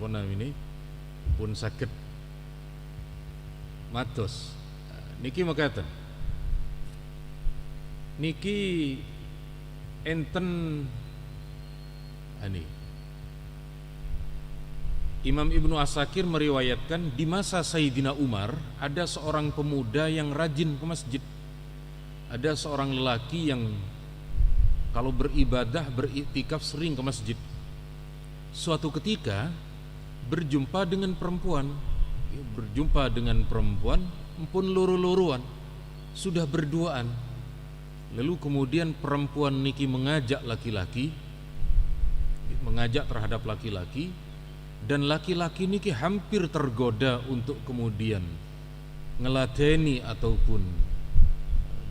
ini pun sakit matos. Niki makaten. Niki enten ani Imam Ibnu Asakir meriwayatkan di masa Sayyidina Umar ada seorang pemuda yang rajin ke masjid. Ada seorang lelaki yang kalau beribadah, beriktikaf sering ke masjid. Suatu ketika berjumpa dengan perempuan, pun luru-luruan, sudah berduaan. Lalu kemudian perempuan niki mengajak terhadap laki-laki, dan laki-laki niki hampir tergoda untuk kemudian ngeladeni ataupun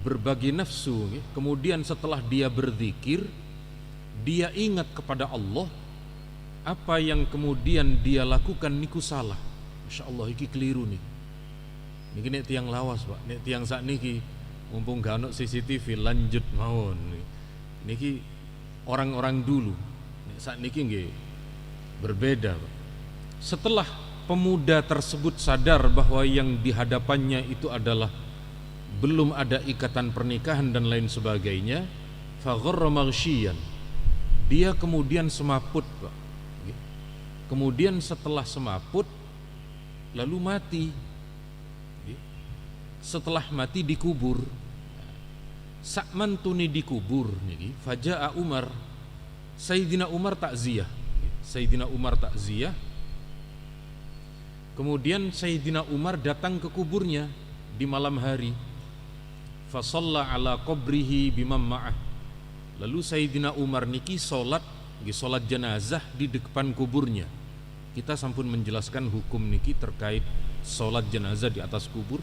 berbagi nafsu. Kemudian setelah dia berzikir, dia ingat kepada Allah, apa yang kemudian dia lakukan niku salah. Masya Allah, iki keliru nih. Niki nek tiang lawas Pak, nek tiang sak niki mumpung gak ono CCTV lanjut mawon. Niki orang-orang dulu, nek sak niki nggih berbeda Pak. Setelah pemuda tersebut sadar bahwa yang dihadapannya itu adalah belum ada ikatan pernikahan dan lain sebagainya, fagharra maghsyian, dia kemudian semaput Pak. Kemudian setelah semaput lalu mati. Setelah mati dikubur. Sakman tuni dikubur niki, faja'a Umar, Sayyidina Umar takziah. Kemudian Sayyidina Umar datang ke kuburnya di malam hari. Fa shalla ala qabrihi bimam ma'ah. Lalu Sayyidina Umar niki salat jenazah di depan kuburnya. Kita sampun menjelaskan hukum niki terkait salat jenazah di atas kubur,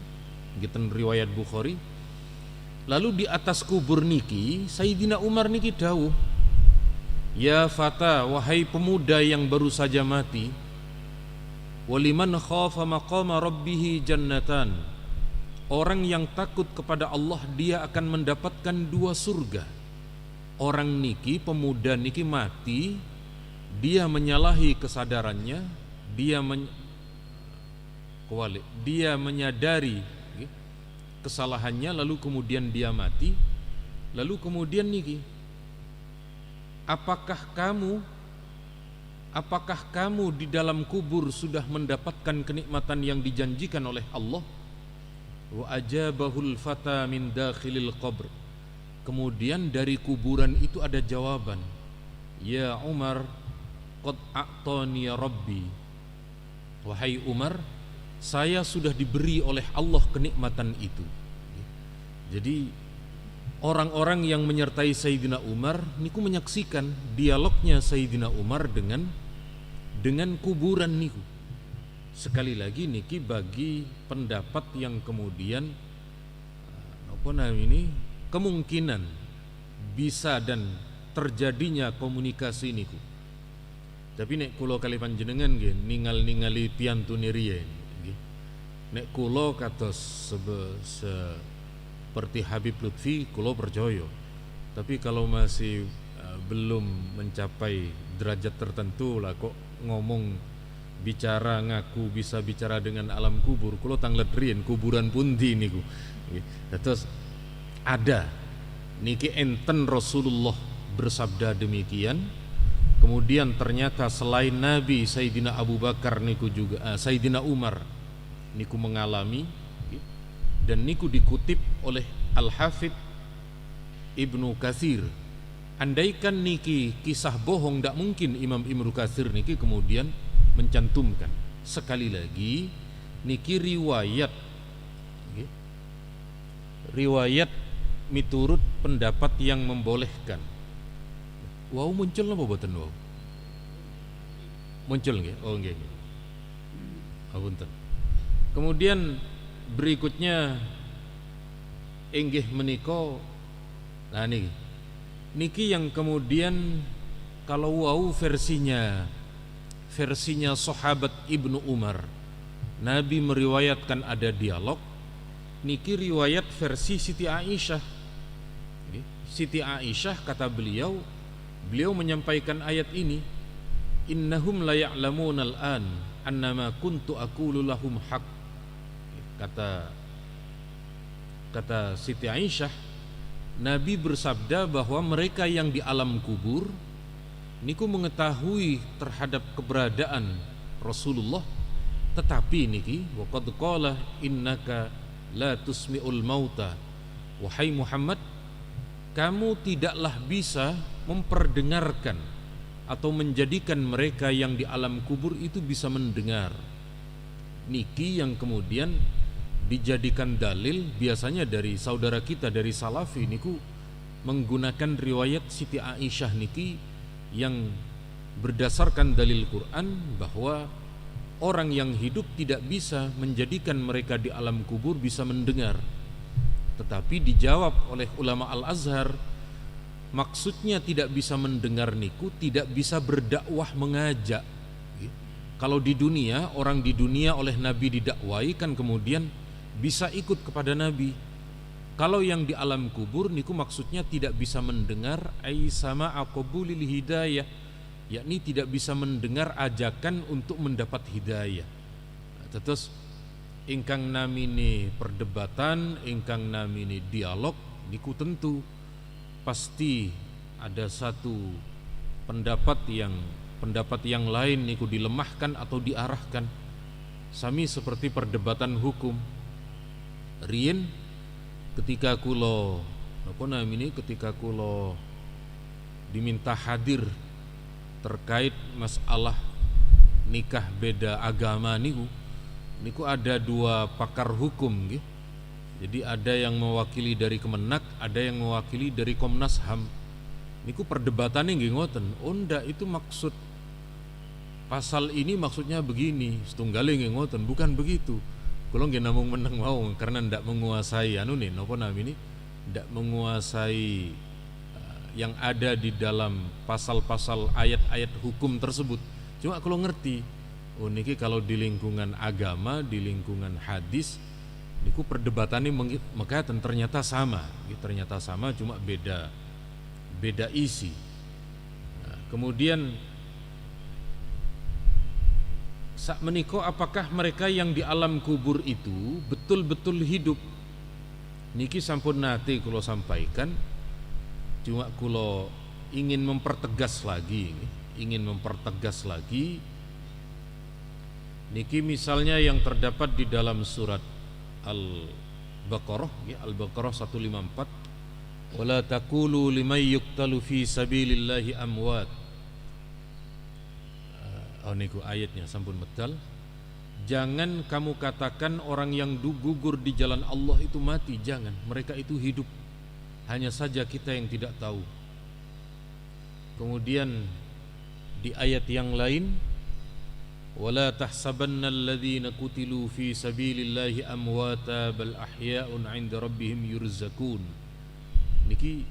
ngiten riwayat Bukhari. Lalu di atas kubur niki Sayyidina Umar niki dawuh, ya fata, wahai pemuda yang baru saja mati, waliman khafa maqama rabbih jannatan, orang yang takut kepada Allah dia akan mendapatkan 2 surga. Orang niki, pemuda niki mati, dia menyalahi kesadarannya, dia menyadari kesalahannya, lalu kemudian dia mati. Lalu kemudian niki, apakah kamu di dalam kubur sudah mendapatkan kenikmatan yang dijanjikan oleh Allah? Wa ajabahul fata min dakhilil qabr. Kemudian dari kuburan itu ada jawaban, ya Umar, qad a'tani rabbi. Wahai Umar, saya sudah diberi oleh Allah kenikmatan itu. Jadi orang-orang yang menyertai Sayyidina Umar niku menyaksikan dialognya Sayyidina Umar dengan kuburan niku. Sekali lagi niki bagi pendapat yang kemudian kemungkinan bisa dan terjadinya komunikasi niku. Tapi nek kula kali panjenengan nggih ningali piyantune riyen nggih. Nek kula kados seperti Habib Lutfi kula percaya. Tapi kalau masih belum mencapai derajat tertentu lah kok ngomong bicara ngaku bisa bicara dengan alam kubur, kula tanglet riyen kuburan pundi niku. Terus ada niki enten Rasulullah bersabda demikian. Kemudian ternyata selain Nabi, Sayyidina Abu Bakar niku juga Sayyidina Umar niku mengalami, dan niku dikutip oleh Al-Hafidh Ibnu Katsir. Andaikan niki kisah bohong, tidak mungkin Imam Ibnu Katsir niki kemudian mencantumkan. Sekali lagi niki riwayat miturut pendapat yang membolehkan. Wow, muncul apa boten wow? Muncul nggih? Oh nggih. Apunten. Kemudian berikutnya inggih menika, nah niki yang kemudian kalau wow versinya sahabat Ibnu Umar, Nabi meriwayatkan ada dialog. Niki riwayat versi Siti Aisyah. Siti Aisyah kata beliau menyampaikan ayat ini, innahum la ya'lamuna al-an annama kuntu aqulu lahum haq. Kata Siti Aisyah, Nabi bersabda bahwa mereka yang di alam kubur niku mengetahui terhadap keberadaan Rasulullah, tetapi niki waqad qala innaka la tusmi'ul mauta, wahai Muhammad, kamu tidaklah bisa memperdengarkan atau menjadikan mereka yang di alam kubur itu bisa mendengar. Niki yang kemudian dijadikan dalil biasanya dari saudara kita dari Salafi niku menggunakan riwayat Siti Aisyah niki yang berdasarkan dalil Quran bahwa orang yang hidup tidak bisa menjadikan mereka di alam kubur bisa mendengar. Tetapi dijawab oleh ulama Al-Azhar, maksudnya tidak bisa mendengar niku tidak bisa berdakwah mengajak. Kalau di dunia, orang di dunia oleh Nabi didakwai kan kemudian bisa ikut kepada Nabi. Kalau yang di alam kubur niku maksudnya tidak bisa mendengar ai sama aqbulil hidayah, yakni tidak bisa mendengar ajakan untuk mendapat hidayah. Terus ingkang namine perdebatan, ingkang namine dialog niku tentu pasti ada satu pendapat yang lain niku dilemahkan atau diarahkan. Sami seperti perdebatan hukum. Rien ketika kulo diminta hadir terkait masalah nikah beda agama niku ada dua pakar hukum gitu. Jadi ada yang mewakili dari Kemenak, ada yang mewakili dari Komnas HAM. Niku perdebatannya nggih ngoten. Oh ndak, itu maksud pasal ini maksudnya begini, setunggal nggih ngoten, bukan begitu. Kalau nggih namung meneng mau karena ndak menguasai ndak menguasai yang ada di dalam pasal-pasal ayat-ayat hukum tersebut. Cuma kalau ngerti, oh niki kalau di lingkungan agama, di lingkungan hadis niku perdebatannya mekaten ternyata sama cuma beda isi. Nah, kemudian sak meniko apakah mereka yang di alam kubur itu betul-betul hidup? Niki sampun nate kula sampaikan, cuma kula ingin mempertegas lagi. Niki misalnya yang terdapat di dalam surat Al-Baqarah, ya, Al-Baqarah 154, wala taqulu liman yuqtalu fi sabilillahi amwat. Niku ayatnya sampun medal. Jangan kamu katakan orang yang gugur di jalan Allah itu mati, jangan, mereka itu hidup. Hanya saja kita yang tidak tahu. Kemudian di ayat yang lain, wala tahsabanna alladhina qutilu fi sabilillahi amwata bal ahya'un 'inda rabbihim yurzakun. Niki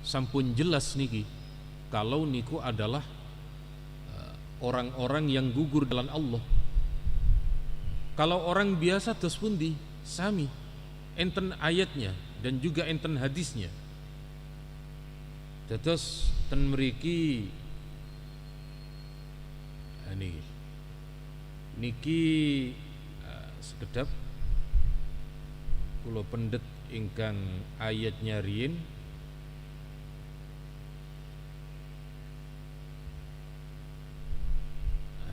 sampun jelas niki kalau niku adalah orang-orang yang gugur dalam Allah. Kalau orang biasa terus pundi sami enten ayatnya dan juga enten hadisnya. Terus ten mriki niki sekedap kula pendet ingkang ayatnya riyin.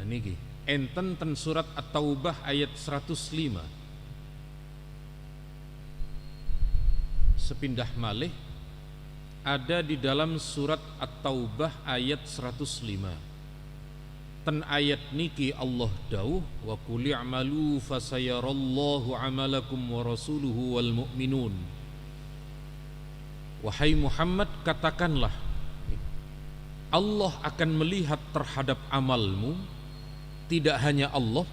Niki enten ten surat At-Taubah ayat 105. Sepindah malih ada di dalam surat At-Taubah ayat 105. Ten ayat niki Allah dawuh wa qul i'malu fasayarallahu 'amalakum wa rasuluhu wal mu'minun. Wahai Muhammad, katakanlah Allah akan melihat terhadap amalmu. Tidak hanya Allah,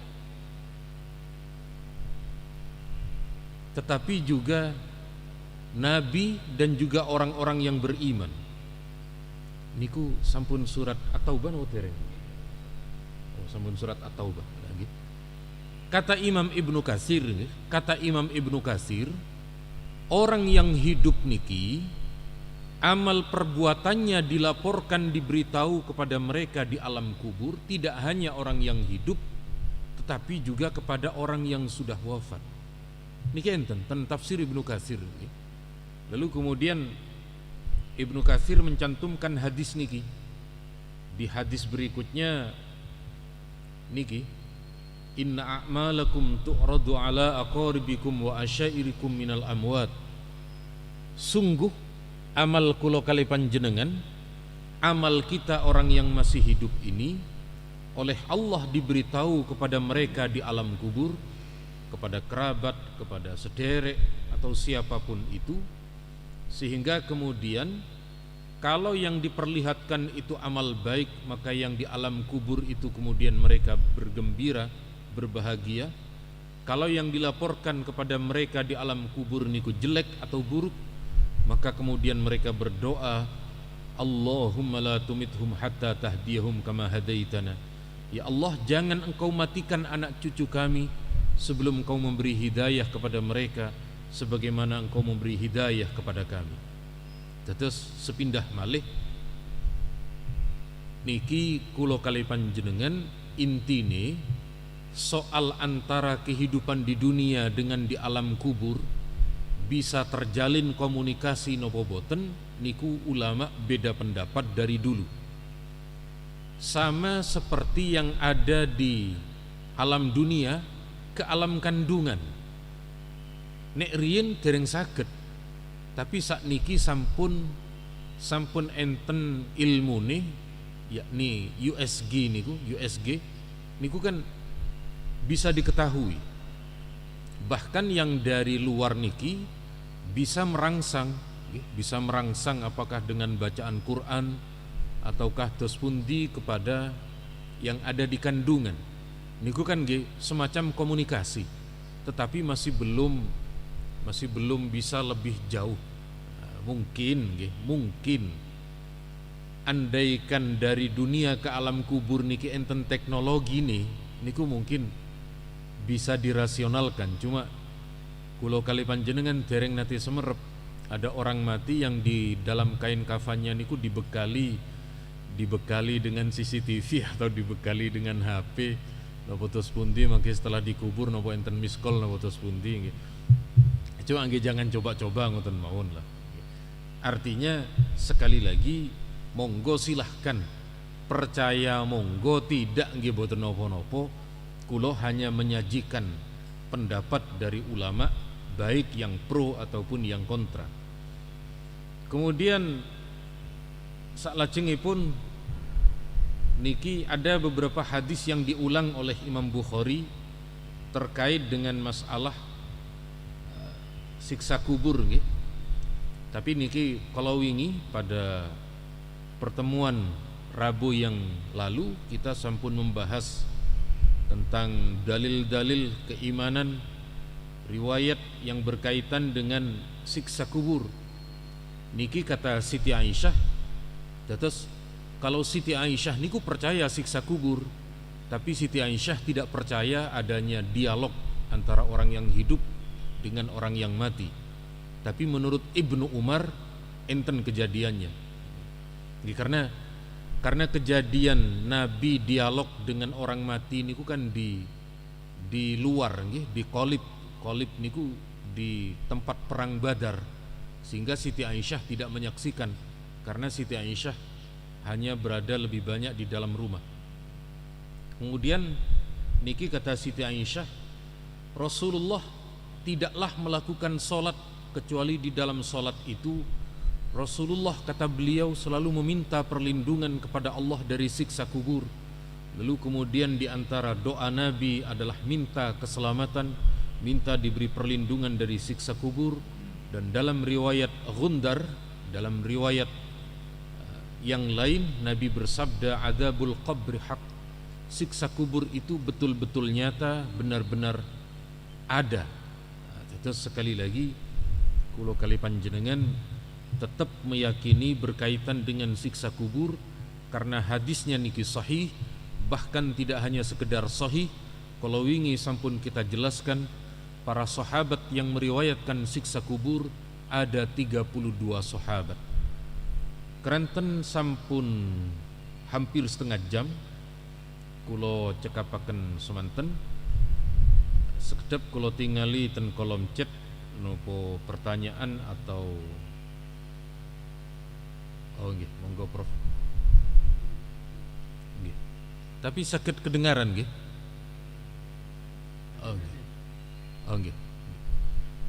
tetapi juga Nabi dan juga orang-orang yang beriman. Niku sampun surat At-Taubah notereng. Sampun surat At-Taubah lagi. Kata Imam Ibnu Katsir, orang yang hidup niki amal perbuatannya dilaporkan, diberitahu kepada mereka di alam kubur, tidak hanya orang yang hidup tetapi juga kepada orang yang sudah wafat. Niki enten tafsir Ibnu Katsir. Lalu kemudian Ibnu Katsir mencantumkan hadis niki. Di hadis berikutnya niki, inna a'malakum tu'radu ala aqaribikum wa asyairikum minal amwat. Sungguh amal kula kali panjenengan, amal kita orang yang masih hidup ini oleh Allah diberitahu kepada mereka di alam kubur, kepada kerabat, kepada sederek atau siapapun itu, sehingga kemudian kalau yang diperlihatkan itu amal baik, maka yang di alam kubur itu kemudian mereka bergembira, berbahagia. Kalau yang dilaporkan kepada mereka di alam kubur niku jelek atau buruk, maka kemudian mereka berdoa, Allahumma la tumithum hatta tahdiyahum kama hadaitana. Ya Allah, jangan engkau matikan anak cucu kami sebelum engkau memberi hidayah kepada mereka sebagaimana engkau memberi hidayah kepada kami. Terus sepindah malih niki kula kali panjenengan intine soal antara kehidupan di dunia dengan di alam kubur bisa terjalin komunikasi nopo boten, niku ulama beda pendapat dari dulu. Sama seperti yang ada di alam dunia ke alam kandungan. Nek riyen dereng saged, tapi sakniki sampun enten ilmune, yakni USG niku kan bisa diketahui. Bahkan yang dari luar niki bisa merangsang apakah dengan bacaan Quran ataukah dos pundi kepada yang ada di kandungan. Niku kan semacam komunikasi, tetapi masih belum bisa lebih jauh. Mungkin andaikan dari dunia ke alam kubur niki enten teknologi niku mungkin bisa dirasionalkan. Cuma kulo kali panjenengan dereng nate semerep, ada orang mati yang di dalam kain kafannya niku dibekali dengan CCTV atau dibekali dengan HP napa tos pundi mangke setelah dikubur napa enten miss call napa tos pundi nggih. Cuma nggih jangan coba-coba ngoten mawon lah. Artinya sekali lagi monggo silahkan percaya, monggo tidak nggih boten napa-napa. Kulo hanya menyajikan pendapat dari ulama baik yang pro ataupun yang kontra. Kemudian saklajengipun niki ada beberapa hadis yang diulang oleh Imam Bukhari terkait dengan masalah siksa kubur nggih. Tapi niki kalau wingi pada pertemuan Rabu yang lalu kita sampun membahas tentang dalil-dalil keimanan riwayat yang berkaitan dengan siksa kubur. Niki kata Siti Aisyah, terus kalau Siti Aisyah niku percaya siksa kubur, tapi Siti Aisyah tidak percaya adanya dialog antara orang yang hidup dengan orang yang mati. Tapi menurut Ibnu Umar enten kejadiannya. Karena kejadian Nabi dialog dengan orang mati niku kan di luar nggih, di Qalib niku di tempat perang Badar, sehingga Siti Aisyah tidak menyaksikan karena Siti Aisyah hanya berada lebih banyak di dalam rumah. Kemudian niki kata Siti Aisyah, Rasulullah tidaklah melakukan sholat kecuali di dalam sholat itu Rasulullah, kata beliau, selalu meminta perlindungan kepada Allah dari siksa kubur. Lalu kemudian di antara doa Nabi adalah minta keselamatan, minta diberi perlindungan dari siksa kubur. Dan dalam riwayat Ghundar, dalam riwayat yang lain, Nabi bersabda, adzabul qabri haq, siksa kubur itu betul-betul nyata, benar-benar ada. Terus sekali lagi kulo kali panjenengan tetap meyakini berkaitan dengan siksa kubur karena hadisnya niki sahih, bahkan tidak hanya sekedar sahih. Kalau wingi sampun kita jelaskan, para sahabat yang meriwayatkan siksa kubur ada 32 sahabat. keranten sampun hampir setengah jam kulo cekapaken semanten. Sekedap kulo tingali ten kolom chat nopo pertanyaan atau nggih, monggo Prof. Nggih. Tapi sakit kedengaran nggih. Nggih. Nggih.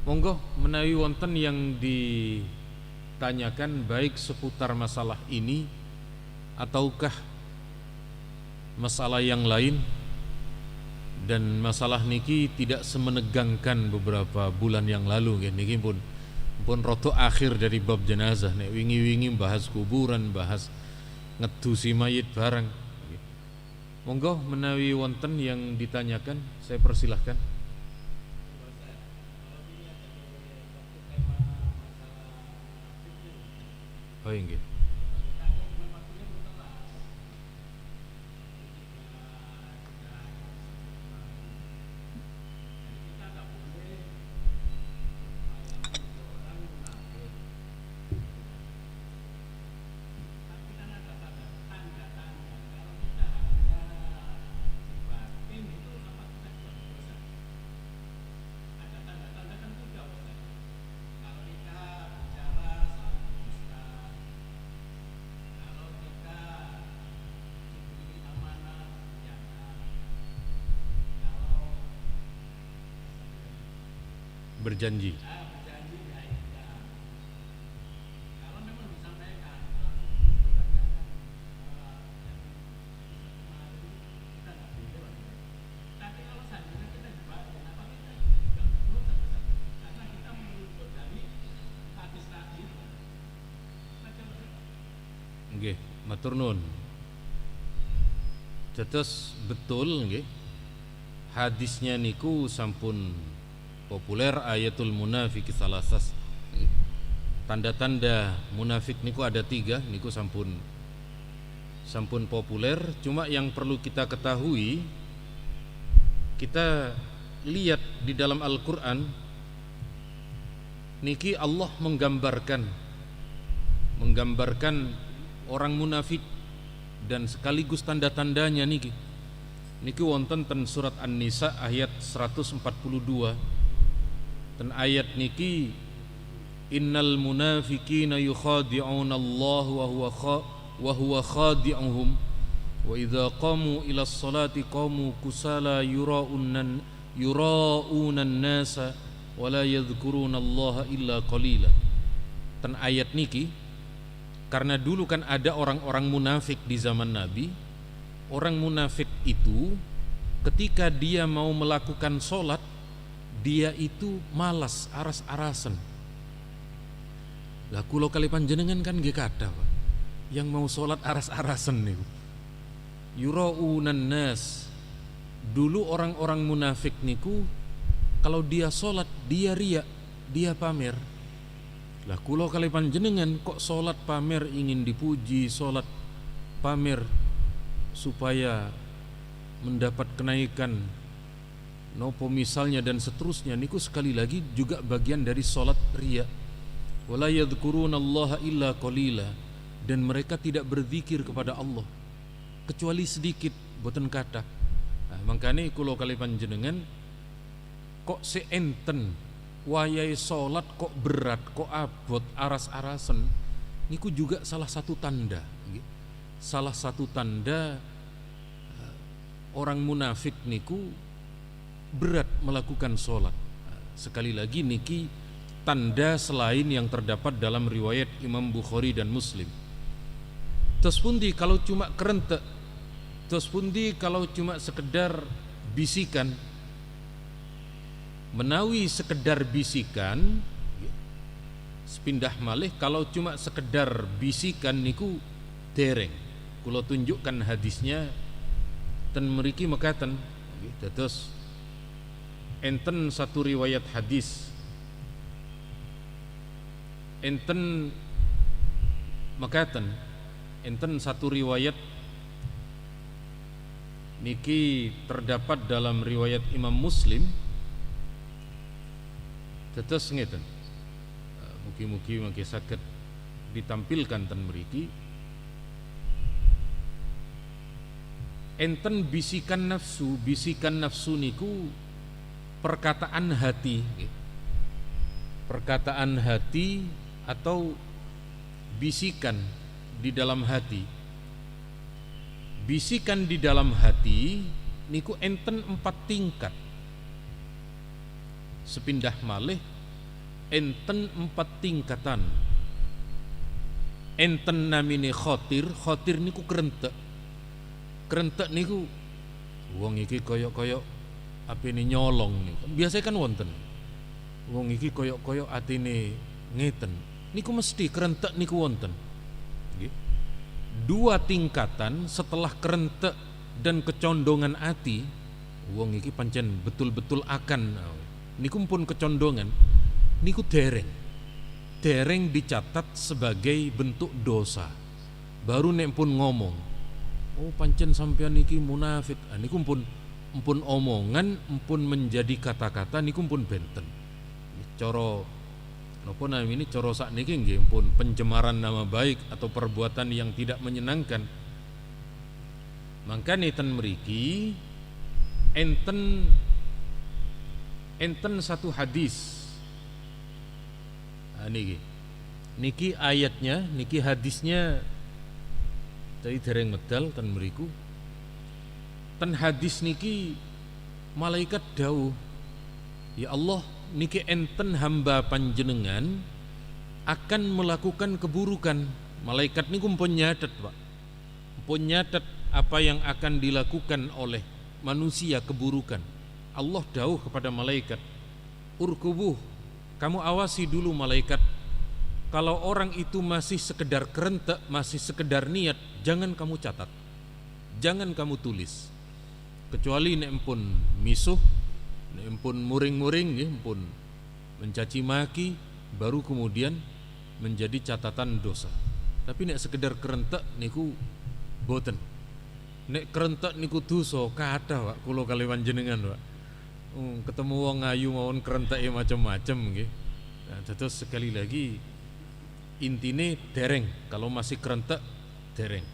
Monggo menawi wonten yang ditanyakan baik seputar masalah ini ataukah masalah yang lain. Dan masalah niki tidak semenegangkan beberapa bulan yang lalu nggih. Niki pun roto akhir dari bab jenazah nek wingi-wingi bahas kuburan, bahas ngedusi mayit barang. Monggo menawi wonten yang ditanyakan saya persilahkan. Oh nggih. Berjanji. Nggih, matur nuwun. Dados betul nggih. Hadisnya niku sampun populer, ayatul munafiki salasas. Tanda-tanda munafik niku ada 3, niku sampun populer. Cuma yang perlu kita ketahui, kita lihat di dalam Al-Qur'an niki Allah menggambarkan orang munafik dan sekaligus tanda-tandanya niki wonten ten surat An-Nisa ayat 142. Dan ayat niki innal munafiqina yukhadi'una Allah wa huwa khadi'uhum wa idza qamu ila sholati qamu kusala yura'unan nasa wa la yadhkuruna Allah illa qalila. Dan ayat niki karena dulu kan ada orang-orang munafik di zaman Nabi. Orang munafik itu ketika dia mau melakukan sholat, dia itu malas, aras-arasan. Lah kula kali panjenengan kan nggih kathah, Pak. Yang mau sholat aras-arasan niku. Yura'unan nas. Dulu orang-orang munafik niku kalau dia sholat dia riya, dia pamer. Lah kula kali panjenengan kok sholat pamer ingin dipuji, sholat pamer supaya mendapat kenaikan nopo misalnya dan seterusnya, niku sekali lagi juga bagian dari sholat riya. Wala yadhkurunallaha illa qalila. Dan mereka tidak berzikir kepada Allah kecuali sedikit, boten kathah. Nah, makanya kula kali panjenengan kok seenten wayahe sholat kok berat, kok abot, aras-arasen, niku juga salah satu tanda. Salah satu tanda orang munafik niku berat melakukan sholat. Sekali lagi niki tanda selain yang terdapat dalam riwayat Imam Bukhari dan Muslim. Terus pundi kalau cuma kerentek, terus pundi kalau cuma sekedar bisikan. Menawi sekedar bisikan, sepindah malih kalau cuma sekedar bisikan niku dereng. Kula tunjukkan hadisnya ten mriki mekaten. Terus enten satu riwayat hadis, enten mekaten, enten satu riwayat niki terdapat dalam riwayat Imam Muslim. Tetes ngeten, mugi-mugi mangke saged ditampilkan ten mriki enten bisikan nafsu niku perkataan hati nggih. Perkataan hati atau bisikan di dalam hati. Bisikan di dalam hati niku enten 4 tingkat. Sepindah malih enten 4 tingkatan. Enten namine khotir niku kerentek. Kerentek niku wong iki koyok-koyok apine nyolong niku. Biasa kan wonten. Wong iki koyok-koyok atine ngeten. Niku mesti kerentek niku wonten. Nggih. 2 tingkatan setelah kerentek dan kecondongan ati, wong iki pancen betul-betul akan niku pun kecondongan niku dereng dicatat sebagai bentuk dosa. Baru nek pun ngomong, oh pancen sampean niki munafik, niku pun omongan, pun menjadi kata-kata niku pun benten. Cara napa namine cara sakniki nggih pun pencemaran nama baik atau perbuatan yang tidak menyenangkan. Maka ten mriki enten satu hadis. Niki ayatnya, niki hadisnya dari dereng medal ten mriku. Ten hadis niki malaikat dawuh, ya Allah, niki enten hamba panjenengan akan melakukan keburukan. Malaikat niku pun nyatet, Pak. Pun nyatet apa yang akan dilakukan oleh manusia keburukan. Allah dawuh kepada malaikat, urkubuh, kamu awasi dulu malaikat. Kalau orang itu masih sekedar kerentek, masih sekedar niat, jangan kamu catat, jangan kamu tulis. Kecuali nek pun misuh, nek pun muring-muring, pun mencaci maki, baru kemudian menjadi catatan dosa. Tapi nek sekedar kerentek niku boten. Nek kerentek niku dosa kathah, Pak, kula kaliwan jenengan, Pak. Ketemu wong ayu mawon kerenteke macam-macam nggih. Nah, terus sekali lagi intine dereng, kalau masih kerentek dereng.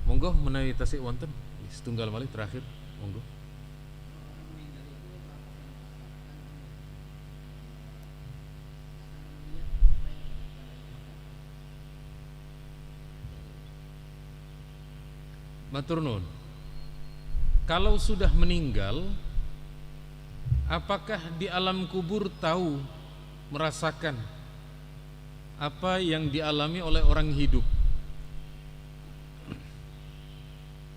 Monggo menawi tasik wonten setunggal malih terakhir, monggo. Matur nuwun. Kalau sudah meninggal, apakah di alam kubur tahu, merasakan apa yang dialami oleh orang hidup?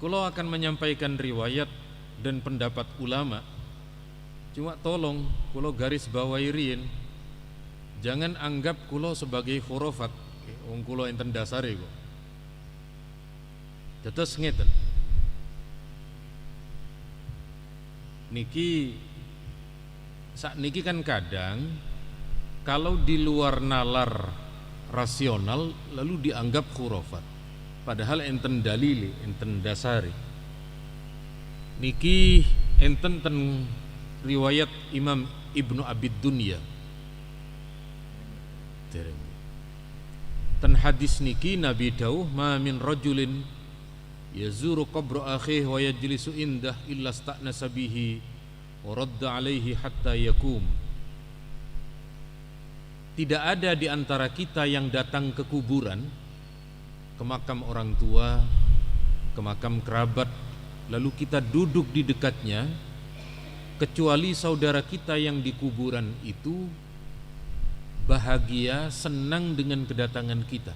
Kulo akan menyampaikan riwayat dan pendapat ulama. Cuma tolong kulo garis bawahi riyin, jangan anggap kulo sebagai khurafat. Wong kulo enten dasare kok. Tetes ngeten. Niki kan kadang kalau di luar nalar rasional lalu dianggap khurafat. Padahal enten dalili, enten dasari. Niki enten ten riwayat Imam Ibnu Abid Dunya. Ten hadis niki Nabi dawuh, ma min rajulin yazuru qabra akhihi wa yajlisu indah illa sta'nasa bihi wa radda alaihi hatta yakum. Tidak ada di antara kita yang datang ke kuburan, ke makam orang tua, ke makam kerabat, lalu kita duduk di dekatnya, kecuali saudara kita yang di kuburan itu bahagia, senang dengan kedatangan kita.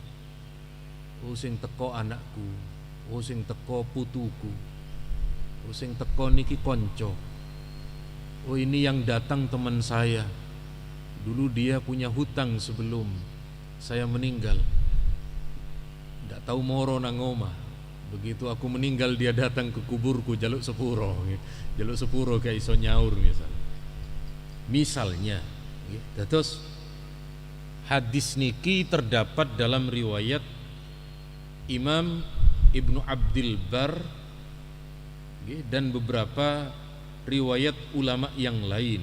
Oh sing teko anakku, oh sing teko putuku, oh sing teko niki konco, oh ini yang datang teman saya, dulu dia punya hutang sebelum saya meninggal, ndak tahu moro nang omah, begitu aku meninggal dia datang ke kuburku jaluk sepuro kayak iso nyaur misalnya. Terus hadis niki terdapat dalam riwayat Imam Ibnu Abdil Bar dan beberapa riwayat ulama yang lain.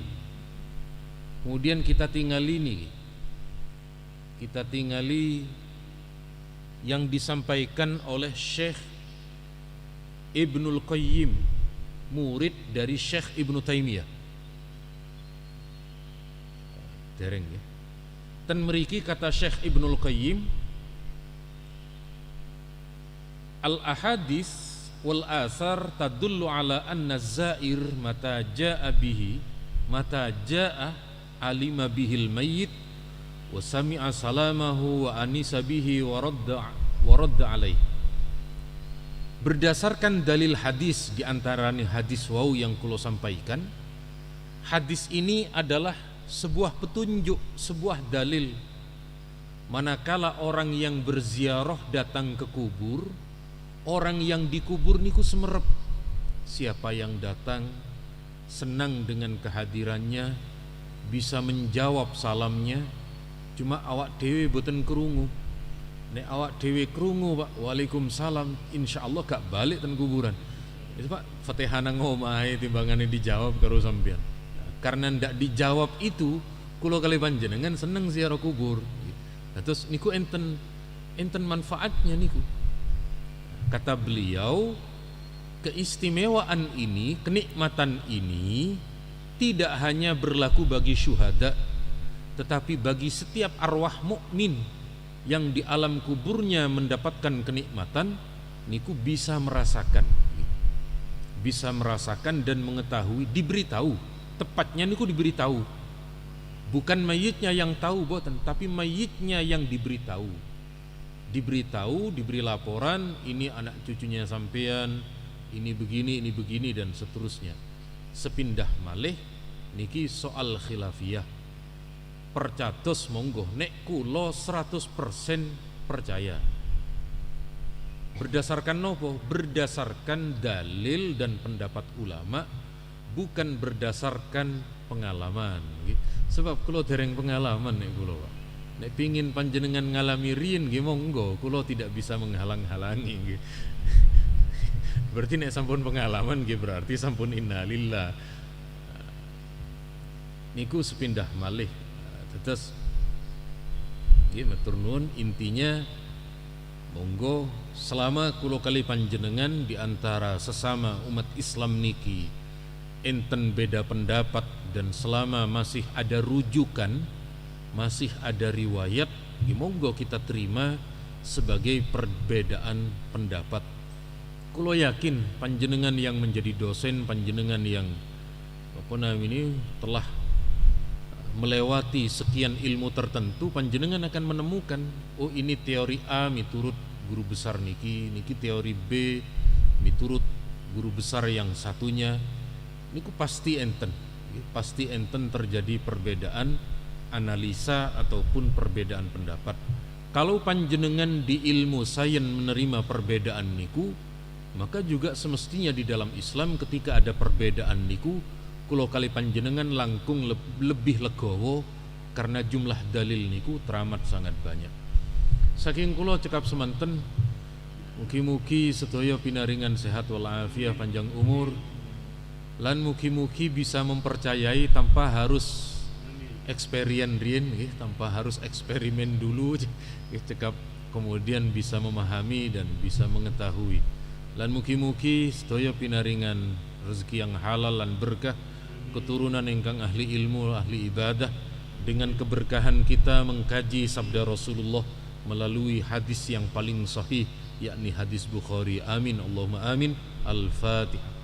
Kemudian kita tinggali yang disampaikan oleh Syekh Ibnul Qayyim, murid dari Syekh Ibnu Taimiyah. Dereng ya. Dan meriki kata Syekh Ibnul Qayyim, al-ahadis wal asar tadullu ala anna zair mata jaa bihi mata jaa alima bihil mayyit wa sami'a salamahu wa anisa bihi wa radda alaih. Berdasarkan dalil hadis, di antaranya hadis wau yang kulo sampaikan, hadis ini adalah sebuah petunjuk, sebuah dalil manakala orang yang berziarah datang ke kubur, orang yang dikubur niku semerep. Siapa yang datang senang dengan kehadirannya, bisa menjawab salamnya. Cuma awak dewe boten kerungu. Nek awak dewe kerungu, Pak, waalaikumsalam, insyaallah gak balik ten kuburan. Itu Pak, Fatihah nang omahe timbangane dijawab karo sampean. Karena ndak dijawab itu, kula kali panjenengan seneng ziarah kubur. Nah, terus niku enten manfaatnya niku. Kata beliau, keistimewaan ini, kenikmatan ini tidak hanya berlaku bagi syuhada, tetapi bagi setiap arwah mukmin yang di alam kuburnya mendapatkan kenikmatan, niku bisa merasakan dan mengetahui, diberitahu. Tepatnya niku diberitahu, bukan mayitnya yang tahu boten, tapi mayitnya yang diberitahu, diberi laporan, ini anak cucunya sampean, ini begini dan seterusnya. Sepindah malih niki soal khilafiyah. Percatos monggo, nek kula 100% percaya. Berdasarkan nopo? Berdasarkan dalil dan pendapat ulama, bukan berdasarkan pengalaman. Sebab kula dereng pengalaman nek kula, Pak. Nek pingin panjenengan ngalami riyen nggih monggo, kula tidak bisa menghalang-halangi nggih. Berarti nek sampun pengalaman nggih berarti sampun innalillah. Niku sepindah malih. Terus nggih matur nuwun, intinya monggo selama kula kali panjenengan di antara sesama umat Islam niki enten beda pendapat, dan selama masih ada rujukan, masih ada riwayat, monggo kita terima sebagai perbedaan pendapat. Kulo yakin panjenengan yang menjadi dosen, panjenengan yang ini telah melewati sekian ilmu tertentu, panjenengan akan menemukan, oh ini teori A miturut guru besar niki teori B miturut guru besar yang satunya. Niku pasti enten terjadi perbedaan analisa ataupun perbedaan pendapat. Kalau panjenengan di ilmu sains menerima perbedaan niku, maka juga semestinya di dalam Islam ketika ada perbedaan niku, kulo kali panjenengan langkung lebih legowo karena jumlah dalil niku teramat sangat banyak. Saking kulo cekap semanten, mugi-mugi sedaya pinaringan sehat walafiat panjang umur, lan mugi-mugi bisa mempercayai tanpa harus tanpa harus eksperimen dulu, cekap kemudian bisa memahami dan bisa mengetahui. Lan mugi-mugi sedaya pinaringan rezeki yang halal lan berkah, keturunan ingkang ahli ilmu, ahli ibadah, dengan keberkahan kita mengkaji sabda Rasulullah melalui hadis yang paling sahih, yakni hadis Bukhari. Amin Allahumma amin. Al-Fatihah.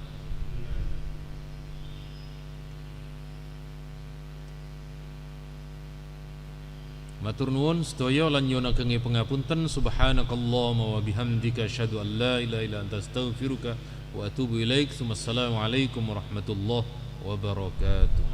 Matur nuwun sedaya lan nyuwun ageng pangapunten. Subhanakallahumma wa bihamdika asyhadu an la ilaha illa anta astaghfiruka wa atubu ilaik. Assalamualaikum warahmatullahi wabarakatuh.